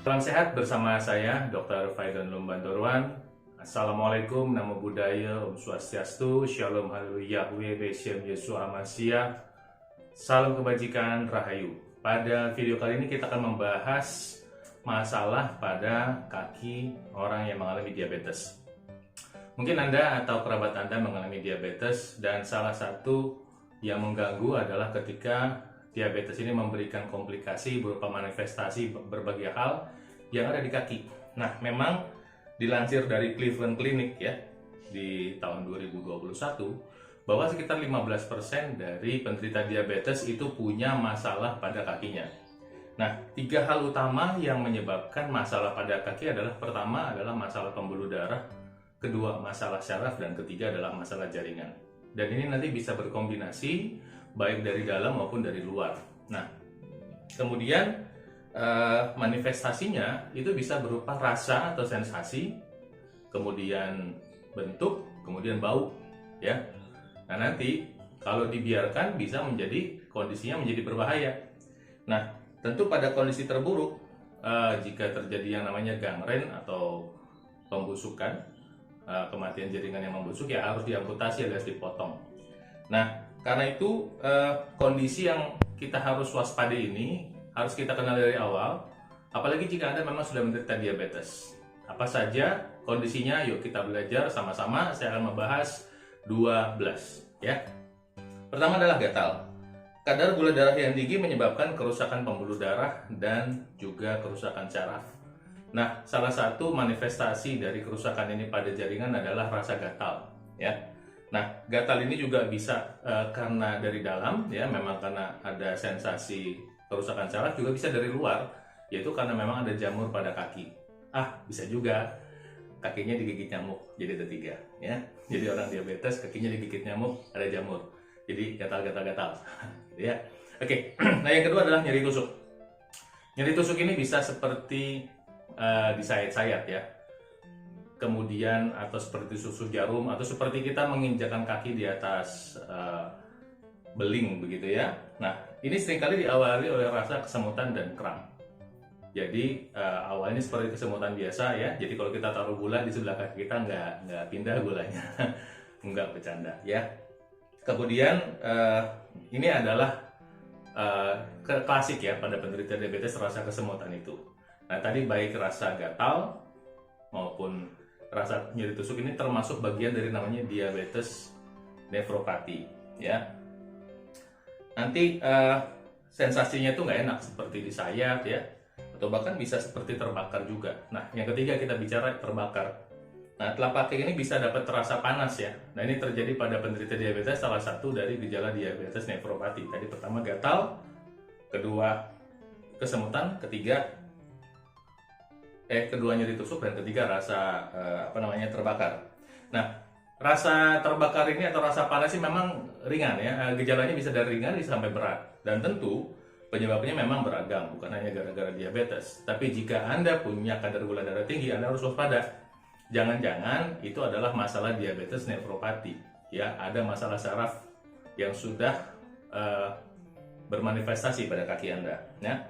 Salam sehat bersama saya Dr. Faidon Lumbantorwan. Assalamualaikum, Namo Buddhaya, Om Swastiastu, Shalom Haleluya, Beshem Yesus Amasya, Salam Kebajikan, Rahayu. Pada video kali ini kita akan membahas masalah pada kaki orang yang mengalami diabetes. Mungkin Anda atau kerabat Anda mengalami diabetes, dan salah satu yang mengganggu adalah ketika diabetes ini memberikan komplikasi berupa manifestasi berbagai hal yang ada di kaki. Nah, memang dilansir dari Cleveland Clinic ya, di tahun 2021, bahwa sekitar 15% dari penderita diabetes itu punya masalah pada kakinya. Nah, 3 hal utama yang menyebabkan masalah pada kaki adalah: pertama adalah masalah pembuluh darah, kedua masalah syaraf, dan ketiga adalah masalah jaringan. Dan ini nanti bisa berkombinasi baik dari dalam maupun dari luar. Nah, kemudian manifestasinya itu bisa berupa rasa atau sensasi, kemudian bentuk, kemudian bau, ya. Nah, nanti kalau dibiarkan bisa menjadi kondisinya menjadi berbahaya. Nah, tentu pada kondisi terburuk, jika terjadi yang namanya gangren atau pembusukan, kematian jaringan yang membusuk, ya harus diamputasi alias dipotong. Nah, karena itu kondisi yang kita harus waspadai ini harus kita kenal dari awal, apalagi jika Anda memang sudah menderita diabetes. Apa saja kondisinya? Yuk kita belajar sama-sama. Saya akan membahas 12 ya. Pertama adalah gatal. Kadar gula darah yang tinggi menyebabkan kerusakan pembuluh darah dan juga kerusakan syaraf. Nah, salah satu manifestasi dari kerusakan ini pada jaringan adalah rasa gatal, ya. Nah, gatal ini juga bisa karena dari dalam, ya, memang karena ada sensasi kerusakan syaraf, juga bisa dari luar, yaitu karena memang ada jamur pada kaki. Bisa juga kakinya digigit nyamuk, jadi ada 3, ya. Jadi orang diabetes kakinya digigit nyamuk, ada jamur, jadi gatal-gatal-gatal, ya. Oke. Nah, yang kedua adalah nyeri tusuk. Nyeri tusuk ini bisa seperti disayat-sayat, ya. Kemudian atau seperti susu jarum, atau seperti kita menginjakkan kaki di atas beling begitu, ya. Nah, ini seringkali diawali oleh rasa kesemutan dan kram. Jadi awalnya seperti kesemutan biasa, ya. Jadi kalau kita taruh gula di sebelah kaki kita nggak pindah gulanya, nggak bercanda, ya. Kemudian ini adalah klasik ya pada penderita diabetes, rasa kesemutan itu. Nah, tadi baik rasa gatal maupun rasa nyeri tusuk ini termasuk bagian dari namanya diabetes nefropati, ya. Nanti sensasinya tuh nggak enak, seperti disayat, ya, atau bahkan bisa seperti terbakar juga. Nah, yang ketiga kita bicara terbakar. Nah, telapak kaki ini bisa dapat terasa panas, ya. Nah, ini terjadi pada penderita diabetes, salah satu dari gejala diabetes nefropati. Tadi pertama gatal, kedua kesemutan, kedua nyeri tusuk, dan ketiga rasa terbakar. Nah, rasa terbakar ini atau rasa panas ini memang ringan, ya. Gejalanya bisa dari ringan bisa sampai berat, dan tentu penyebabnya memang beragam, bukan hanya gara-gara diabetes. Tapi jika Anda punya kadar gula darah tinggi, Anda harus waspada. Jangan-jangan itu adalah masalah diabetes nefropati, ya. Ada masalah saraf yang sudah bermanifestasi pada kaki Anda, ya.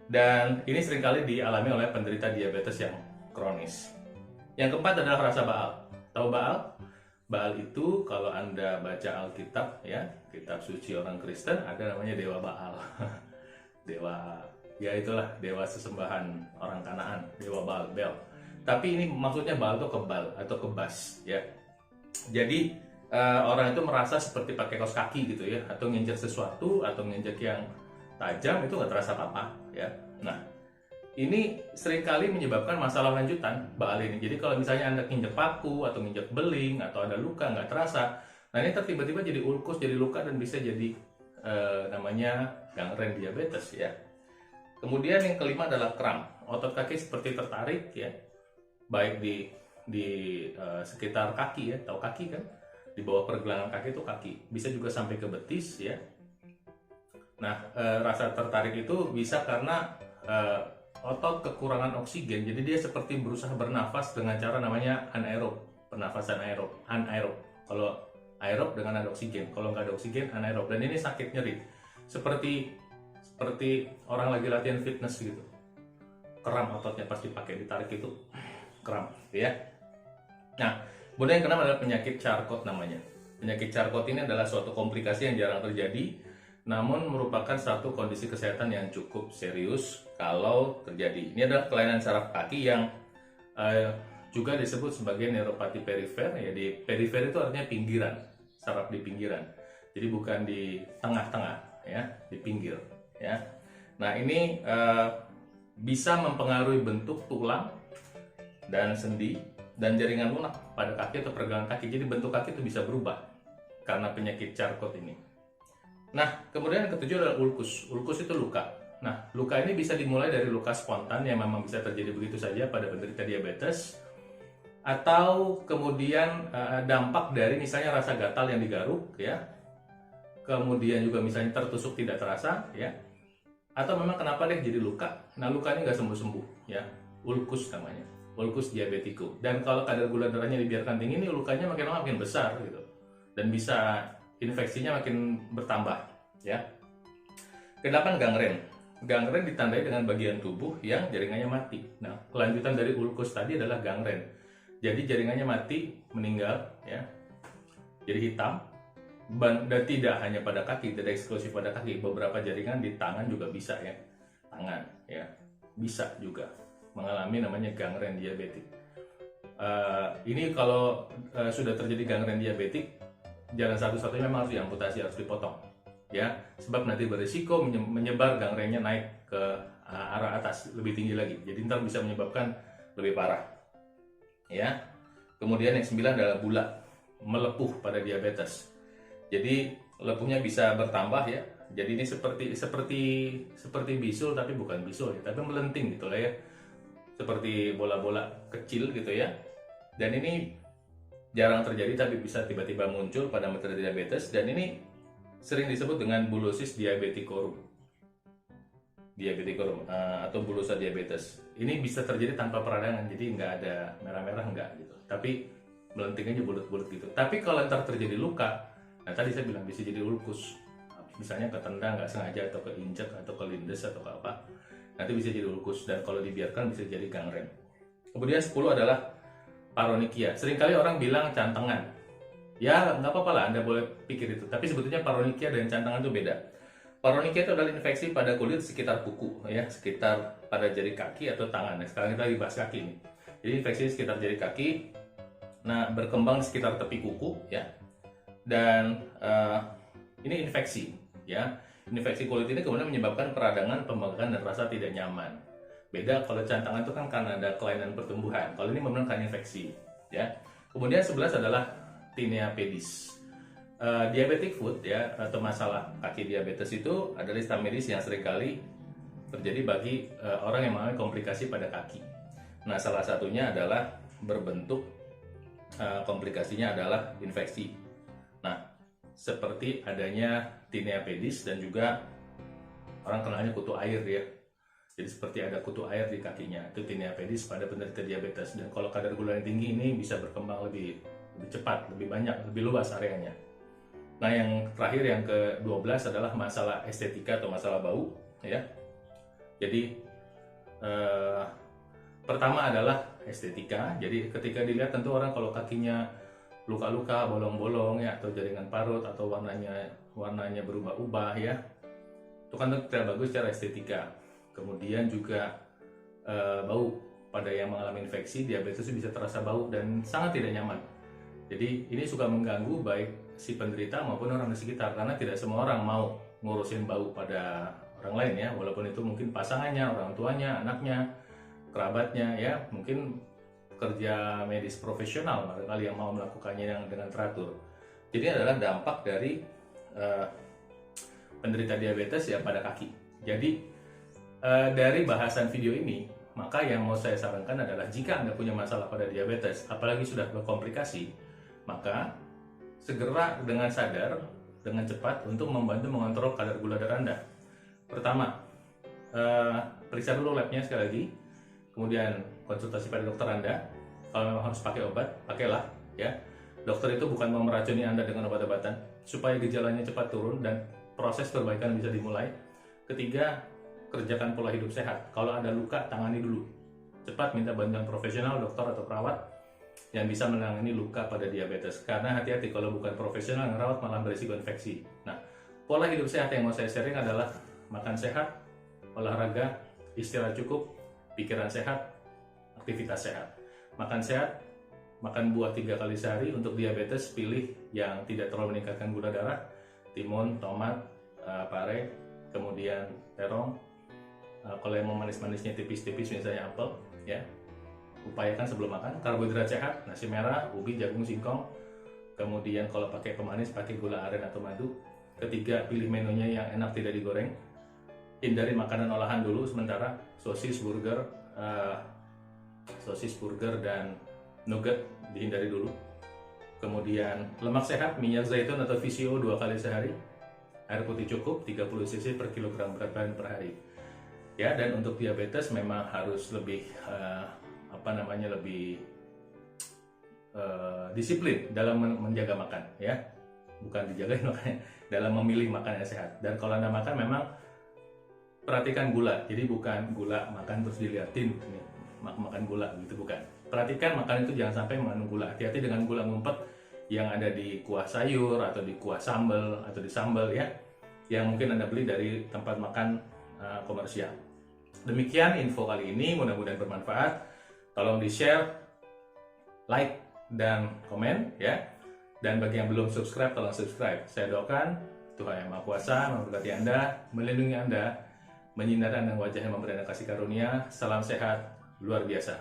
Dan ini seringkali dialami oleh penderita diabetes yang kronis. Yang keempat adalah rasa baal. Tahu baal? Baal itu kalau Anda baca Alkitab, ya, kitab suci orang Kristen, ada namanya dewa Baal. Dewa, ya itulah dewa sesembahan orang Kanaan, dewa Baal, Bel. Tapi ini maksudnya Baal itu kebal atau kebas, ya. Jadi orang itu merasa seperti pakai kaos kaki gitu, ya, atau nginjak sesuatu, atau nginjak yang tajam, itu nggak terasa apa-apa, ya. Nah, ini seringkali menyebabkan masalah lanjutan Baal ini. Jadi kalau misalnya Anda nginjak paku atau nginjak beling atau ada luka nggak terasa, nah ini tiba-tiba jadi ulkus, jadi luka, dan bisa jadi namanya gangren diabetes, ya. Kemudian yang kelima adalah kram. Otot kaki seperti tertarik, ya, baik di sekitar kaki, ya, tahu kaki kan, di bawah pergelangan kaki itu kaki, bisa juga sampai ke betis, ya. Nah, rasa tertarik itu bisa karena otot kekurangan oksigen, jadi dia seperti berusaha bernafas dengan cara namanya anaerob, pernafasan anaerob. Kalau aerob dengan ada oksigen, kalau nggak ada oksigen anaerob, dan ini sakit nyeri, seperti orang lagi latihan fitness gitu. kram ototnya pas dipakai, ditarik itu kram, ya. Nah, kemudian yang keenam adalah penyakit Charcot namanya. Penyakit Charcot ini adalah suatu komplikasi yang jarang terjadi, namun merupakan satu kondisi kesehatan yang cukup serius kalau terjadi. Ini adalah kelainan saraf kaki yang juga disebut sebagai neuropati perifer. Ya, di perifer itu artinya pinggiran, saraf di pinggiran. Jadi bukan di tengah-tengah, ya, di pinggir. Ya. Nah, ini bisa mempengaruhi bentuk tulang dan sendi dan jaringan lunak pada kaki atau pergelangan kaki. Jadi bentuk kaki itu bisa berubah karena penyakit Charcot ini. Nah, kemudian yang ketujuh adalah ulkus. Ulkus itu luka. Nah, luka ini bisa dimulai dari luka spontan yang memang bisa terjadi begitu saja pada penderita diabetes, atau kemudian dampak dari misalnya rasa gatal yang digaruk, ya. Kemudian juga misalnya tertusuk tidak terasa, ya. Atau memang kenapa deh jadi luka? Nah, luka ini nggak sembuh-sembuh, ya. Ulkus namanya. Ulkus diabetico. Dan kalau kadar gula darahnya dibiarkan tinggi, ini lukanya makin lama makin besar gitu. Dan bisa infeksinya makin bertambah, ya. Kedelapan, gangren. Gangren ditandai dengan bagian tubuh yang jaringannya mati. Nah, kelanjutan dari ulkus tadi adalah gangren. Jadi jaringannya mati, meninggal, ya. Jadi hitam. Dan tidak hanya pada kaki, tidak eksklusif pada kaki. Beberapa jaringan di tangan juga bisa, ya. Tangan, ya. Bisa juga mengalami namanya gangren diabetik. Ini kalau sudah terjadi gangren diabetik, jalan satu-satunya memang harus diamputasi, harus dipotong, ya, sebab nanti berisiko menyebar gangrennya naik ke arah atas lebih tinggi lagi, jadi ntar bisa menyebabkan lebih parah, ya. Kemudian yang 9 adalah bulat, melepuh pada diabetes. Jadi lepuhnya bisa bertambah, ya. Jadi ini seperti bisul, tapi bukan bisul, ya, tapi melenting gitu lah, ya, seperti bola-bola kecil gitu, ya. Dan ini jarang terjadi tapi bisa tiba-tiba muncul pada penderita diabetes, dan ini sering disebut dengan bulosis diabeticorum atau bulosa diabetes. Ini bisa terjadi tanpa peradangan, jadi nggak ada merah-merah, nggak gitu, tapi melenting aja bulat-bulat gitu. Tapi kalau ntar terjadi luka, nah tadi saya bilang bisa jadi ulkus, misalnya ketendang nggak sengaja atau keinjek atau kelindes atau ke apa, nanti bisa jadi ulkus, dan kalau dibiarkan bisa jadi gangren. Kemudian 10 adalah paronychia. Seringkali orang bilang cantengan. Ya, nggak apa-apa lah, Anda boleh pikir itu. Tapi sebetulnya paronychia dan cantengan itu beda. Paronychia itu adalah infeksi pada kulit sekitar kuku, ya, sekitar pada jari kaki atau tangan. Nah, sekarang kita lagi bahas kaki nih. Jadi infeksi sekitar jari kaki, nah berkembang di sekitar tepi kuku, ya. Dan ini infeksi, ya. Infeksi kulit ini kemudian menyebabkan peradangan, pembengkakan, dan rasa tidak nyaman. Beda kalau cantangan itu kan karena ada kelainan pertumbuhan. Kalau ini benar-benar karena infeksi, ya. Kemudian 11 adalah tinea pedis. Diabetic foot, ya, atau masalah kaki diabetes itu adalah istilah medis yang seringkali terjadi bagi orang yang mengalami komplikasi pada kaki. Nah, salah satunya adalah berbentuk komplikasinya adalah infeksi. Nah, seperti adanya tinea pedis, dan juga orang kenalnya kutu air, ya. Jadi seperti ada kutu air di kakinya, itu tinea pedis pada penderita diabetes. Dan kalau kadar gula yang tinggi ini bisa berkembang lebih cepat, lebih banyak, lebih luas areanya. Nah, yang terakhir, yang ke-12 adalah masalah estetika atau masalah bau, ya. Jadi pertama adalah estetika. Jadi ketika dilihat tentu orang kalau kakinya luka-luka, bolong-bolong, ya, atau jaringan parut, atau warnanya berubah-ubah, ya, itu kan tidak bagus secara estetika. Kemudian juga bau, pada yang mengalami infeksi diabetes itu bisa terasa bau dan sangat tidak nyaman. Jadi ini suka mengganggu baik si penderita maupun orang di sekitar, karena tidak semua orang mau ngurusin bau pada orang lain, ya, walaupun itu mungkin pasangannya, orang tuanya, anaknya, kerabatnya, ya, mungkin kerja medis profesional barangkali yang mau melakukannya dengan teratur. Jadi adalah dampak dari penderita diabetes, ya, pada kaki. Jadi dari bahasan video ini, maka yang mau saya sarankan adalah jika Anda punya masalah pada diabetes, apalagi sudah berkomplikasi, maka segera dengan sadar, dengan cepat untuk membantu mengontrol kadar gula darah Anda. Pertama, periksa dulu labnya sekali lagi, kemudian konsultasi pada dokter Anda. Kalau memang harus pakai obat, pakailah, ya. Dokter itu bukan mau meracuni Anda dengan obat-obatan, supaya gejalanya cepat turun dan proses perbaikan bisa dimulai. Ketiga, kerjakan pola hidup sehat. Kalau ada luka, tangani dulu. Cepat minta bantuan profesional, dokter atau perawat yang bisa menangani luka pada diabetes. Karena hati-hati, kalau bukan profesional yang rawat malah berisiko infeksi. Nah, pola hidup sehat yang mau saya sharing adalah makan sehat, olahraga, istirahat cukup, pikiran sehat, aktivitas sehat. Makan sehat, makan buah 3 kali sehari. Untuk diabetes, pilih yang tidak terlalu meningkatkan gula darah, timun, tomat, pare, kemudian terong. Kalau yang mau manis-manisnya tipis-tipis, misalnya apel, ya, upayakan sebelum makan. Karbohidrat sehat, nasi merah, ubi, jagung, singkong. Kemudian kalau pakai pemanis, pakai gula aren atau madu. Ketiga, pilih menunya yang enak, tidak digoreng. Hindari makanan olahan dulu sementara, sosis, burger dan nugget dihindari dulu. Kemudian lemak sehat, minyak zaitun atau VCO 2 kali sehari. Air putih cukup 30 cc per kilogram berat badan per hari. Ya, dan untuk diabetes memang harus lebih lebih disiplin dalam menjaga makan, ya. Bukan dijagain makanya, dalam memilih makan yang sehat. Dan kalau Anda makan memang perhatikan gula. Jadi bukan gula makan terus diliatin nih, makan gula gitu, bukan. Perhatikan makan itu jangan sampai mengandung gula. Hati-hati dengan gula ngumpet yang ada di kuah sayur atau di kuah sambal atau di sambal, ya, yang mungkin Anda beli dari tempat makan komersial. Demikian info kali ini, mudah-mudahan bermanfaat. Tolong di-share, like, dan komen, ya. Dan bagi yang belum subscribe, tolong subscribe. Saya doakan Tuhan Yang Maha Kuasa memberkati Anda, melindungi Anda, menyinari Anda dengan wajah yang memberi Anda kasih karunia. Salam sehat luar biasa.